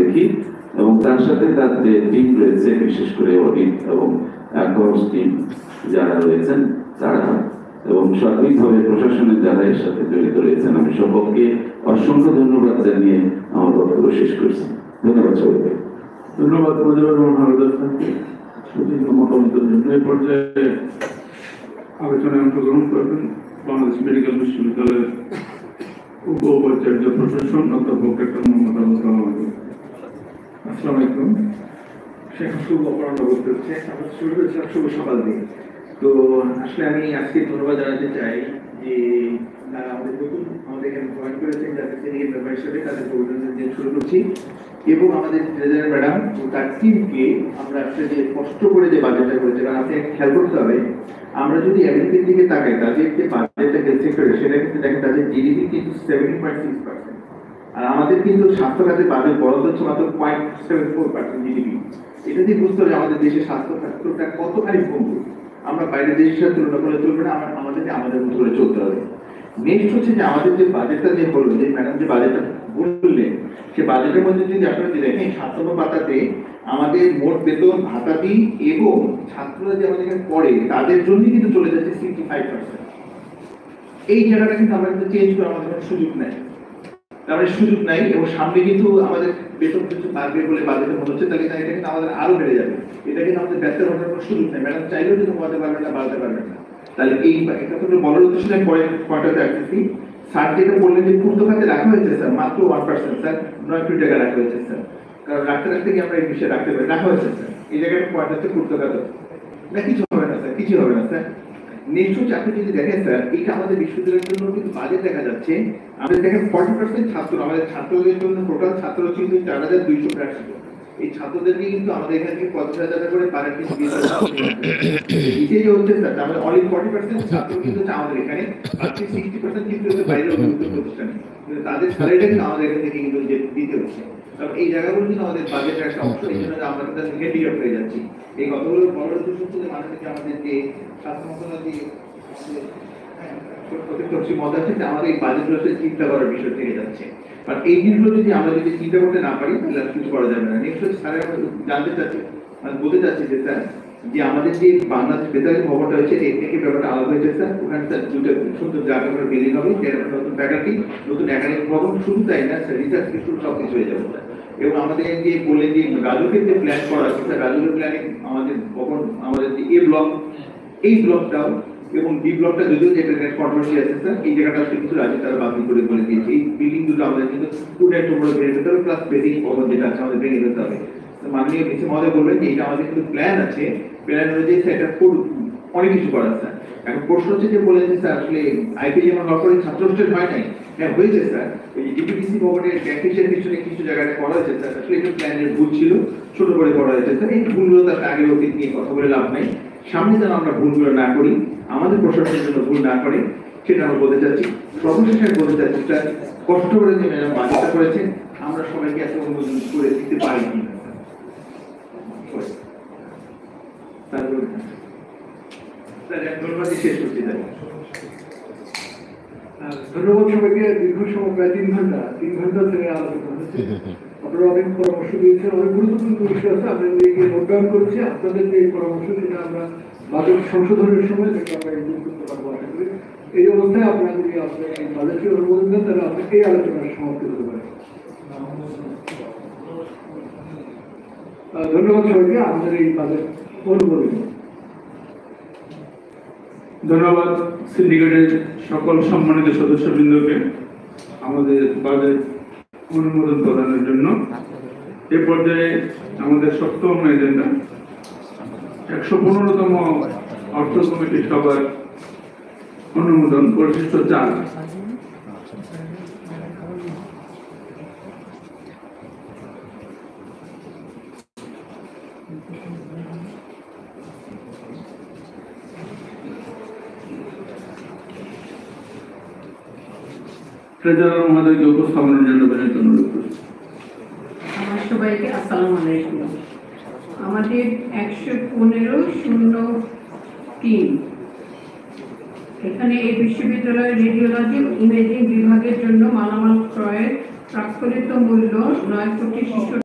দেখি এবং তার সাথে তার যে টিম রয়েছে, বিশেষ করে অডিট এবং অ্যাকাউন্টস টিম যারা রয়েছেন তারা এবং সার্বিকভাবে প্রশাসনের যারা এর সাথে জড়িত রয়েছেন, আমি সকলকে অসংখ্য ধন্যবাদ জানিয়ে আমার বক্তব্য শেষ করছি। ধন্যবাদ সবাইকে। ধন্যবাদ মুজিবুর রহমান হাওলাদার স্যারকে সুদীর্ঘ মতামতের জন্য। এই পর্যায়ে আলোচনায় অংশগ্রহণ করবেন বাংলাদেশ মেডিকেল বিশ্ববিদ্যালয়ের উপ উপাচার্য প্রশাসন অধ্যাপক ডক্টর মোহাম্মদ আবু সালাম। আসসালামু আলাইকুম। শেখ শুভ অপরাহ্ন বলতে হচ্ছে, আমরা শুরু করেছিলাম শুভ সকাল দিয়ে। তো আসলে আমি আজকে ধন্যবাদ জানাতে চাই যে আমাদের নতুন আমাদের এখানে জয়েন করেছেন যাদের সিনিয়র মেম্বার হিসেবে, তাদেরকে অভিনন্দন দিয়ে শুরু করছি। এবং আমাদের ট্রেজারার ম্যাডাম তার টিমকে আমরা আসলে যে কষ্ট করে যে বাজেটটা করেছে, কারণ আপনি খেয়াল করতে হবে, আমরা যদি আমেরিকার দিকে তাকাই তাদের যে বাজেটটা হেলথ সেক্টরে, সেটা কিন্তু দেখেন তাদের জিডিপি কিন্তু 70.6%, আর আমাদের কিন্তু স্বাস্থ্য খাতের বাজেট বরাদ্দ হচ্ছে মাত্র 0.74% জিডিপি। এটা দিয়ে বুঝতে হবে আমাদের দেশের স্বাস্থ্য খাতটা কতখানি কমবে। আমরা বাইরের দেশের সাথে তুলনা করে চলবে না, আমাদেরকে আমাদের মতো করে চলতে হবে। নেক্সট হচ্ছে যে আমাদের যে বাজেটটা যে হলো, যে ম্যাডাম যে বাজেটটা বললেন, সে বাজেটের মধ্যে যদি আপনারা দেখেন 7 পাতাতে আমাদের মোট বেতন ভাতাদি এবং ছাত্ররা যে আমাদের এখানে পড়ে তাদের জন্য কিন্তু চলে যাচ্ছে 65%। এই জায়গাটা কিন্তু আমরা কিন্তু চেঞ্জ করে আমাদের সুযোগ নেই, তারপরে সুযোগ নাই। এবং সামনে কিন্তু আমাদের বেতন কিছু বাড়বে বলে বাজেটে মনে হচ্ছে, তাহলে এটা কিন্তু আমাদের আরো বেড়ে যাবে। এটা কিন্তু আমাদের ব্যর্থ হওয়ার কোনো সুযোগ নেই। ম্যাডাম চাইলেও কিন্তু কমাতে পারবেন না, বাড়াতে পারবেন না। তাহলে এই এটা তো বলার উদ্দেশ্য আমি পরে পয়েন্টটাতে আসতেছি। স্যার যেটা বললেন যে পূর্ত খাতে রাখা হয়েছে স্যার মাত্র 1%, স্যার 9 কোটি টাকা রাখা হয়েছে স্যার, কারণ রাখতে রাখতে কি আমরা এই বিষয়ে রাখতে পারি, রাখা হয়েছে স্যার। এই জায়গাটা পয়েন্ট হচ্ছে পূর্ত খাতে না, কিছু হবে না স্যার, কিছু হবে না স্যার। নেক্সট হচ্ছে আপনি যদি দেখেন স্যার, এটা আমাদের বিশ্ববিদ্যালয়ের জন্য কিন্তু বাজেট দেখা যাচ্ছে। আমাদের দেখেন 40% ছাত্র, আমাদের ছাত্রদের জন্য টোটাল ছাত্র কিন্তু 4280। এই ছাত্রদেরকে কিন্তু আমাদের এখান থেকে 50,000 টাকা করে পার হেড দিয়ে দেওয়া হচ্ছে স্যার। আমাদের অনলি 40% ছাত্র কিন্তু আমাদের এখানে, বাকি 60% কিন্তু বাইরের প্রতিষ্ঠানে, কিন্তু তাদের স্যালারিটা কিন্তু আমাদের এখান থেকে কিন্তু দিতে হচ্ছে। কারণ এই জায়গাগুলো কিন্তু আমাদের বাজেটের একটা অংশ, এই জন্য আমরা কিন্তু হ্যান্ডিক্যাপ হয়ে যাচ্ছি। এই কথাগুলো বলার উদ্দেশ্য হচ্ছে যে মানুষকে আমাদের যে স্বাস্থ্য মন্ত্রণালয় যে আমাদের এই বাজেটগুলো চিন্তা করার বিষয় থেকে যাচ্ছে। আর এই জিনিসগুলো যদি আমরা যদি চিন্তা করতে না পারি তাহলে আর কিছু করা যাবে না। নেক্সট হচ্ছে স্যার জানতে চাচ্ছি, মানে বলতে চাচ্ছি যে স্যার, যে আমাদের যে বাংলাদেশ বেতারের খবরটা হয়েছে এর থেকে ব্যাপারটা আলাদা হয়েছে স্যার। ওখানে স্যার দুটো সুন্দর জায়গা করে বিল্ডিং হবে, নতুন ফ্যাকাল্টি, নতুন একাডেমিক ভবন, শুধু তাই না স্যার, রিসার্চ ইনস্টিটিউট সব কিছু হয়ে যাবে স্যার। এবং আমাদের যে বললেন যে রাজুকের যে প্ল্যান করা আছে স্যার, রাজুকের প্ল্যানে আমাদের কখন আমাদের যে এ ব্লক, এই ব্লকটাও এবং ডি ব্লকটা যদিও যেটা কন্ট্রোভার্সি আছে স্যার, এই জায়গাটা আসলে কিছু রাজ্য তারা বাতিল করে বলে দিয়েছে। এই বিল্ডিং দুটো আমাদের কিন্তু স্টুডেন্ট উপরে ভেঙে ফেলতে হবে, প্লাস বেসিক ভবন যেটা আছে আমাদের ভেঙে ফেলতে হবে। মাননীয় ভিসি মহোদয় বলবেন যে এটা আমাদের কিন্তু প্ল্যান আছে, প্ল্যান অনুযায়ী সেটা অনেক কিছু করা স্যার। এখন প্রশ্ন হচ্ছে যে বলেন যে স্যার আসলে আইপি যেমন কর্পোরেট ছাত্র হোস্টেল হয় নাই, হ্যাঁ হয়েছে স্যার। ওই যে ডিপিডিসি ভবনের ট্যাক্সের পিছনে কিছু জায়গায় করা হয়েছে স্যার, আসলে এটা প্ল্যানের ভুল ছিল, ছোট করে করা হয়েছে স্যার। এই ভুলগুলো তার আগে অতীত নিয়ে কথা বলে লাভ নাই, সামনে যেন আমরা ভুলগুলো না করি, আমাদের প্রশাসনের জন্য ভুল না করে, সেটা আমরা বলতে চাচ্ছি। সর্বশেষে বলতে চাচ্ছি স্যার, কষ্ট করে যে ম্যাডাম বাজেটটা করেছেন, আমরা সবাইকে এত অনুমোদন করে দিতে পারি কি না স্যার? ধন্যবাদ, শেষ করছি স্যার। ধন্যবাদ সবাইকে। দীর্ঘ সময় প্রায় 3 ঘন্টা থেকে আলোচনা হচ্ছে। আপনারা অনেক পরামর্শ দিয়েছেন, অনেক গুরুত্বপূর্ণ বিষয় আছে, আমরা এদিকে নোট ডাউন করছি। আপনাদের যে পরামর্শ সেটা আমরা বাজেট সংশোধনের সময় থেকে আমরা ইনক্লুড করতে পারবো আশা করি। এই অবস্থায় আপনারা যদি আপনার এই বাজেটকে অনুমোদন দেন তাহলে আপনি এই আলোচনার সমাপ্তি হতে পারে। ধন্যবাদ সবাইকে। আমাদের এই বাজেট অনুমোদিত। ধন্যবাদ সিন্ডিকেটের সকল সম্মানিত সদস্যবৃন্দকে আমাদের বাজেট অনুমোদন প্রদানের জন্য। এ পর্যায়ে আমাদের 7তম এজেন্ডা 115তম অর্থ কমিটি সভার অনুমোদন পরিশিষ্ট 4। ট্রেজারার মহোদয়কে উপস্থাপনের জন্য বিনীত অনুরোধ করছি। আমার সবাইকে আসসালামু আলাইকুম। আমাদের 115-03 এখানে এই বিশ্ববিদ্যালয়ের রেডিওলজি ইমেজিং বিভাগের জন্য মালামাল ক্রয়ের প্রাক্কলিত মূল্য 9 কোটি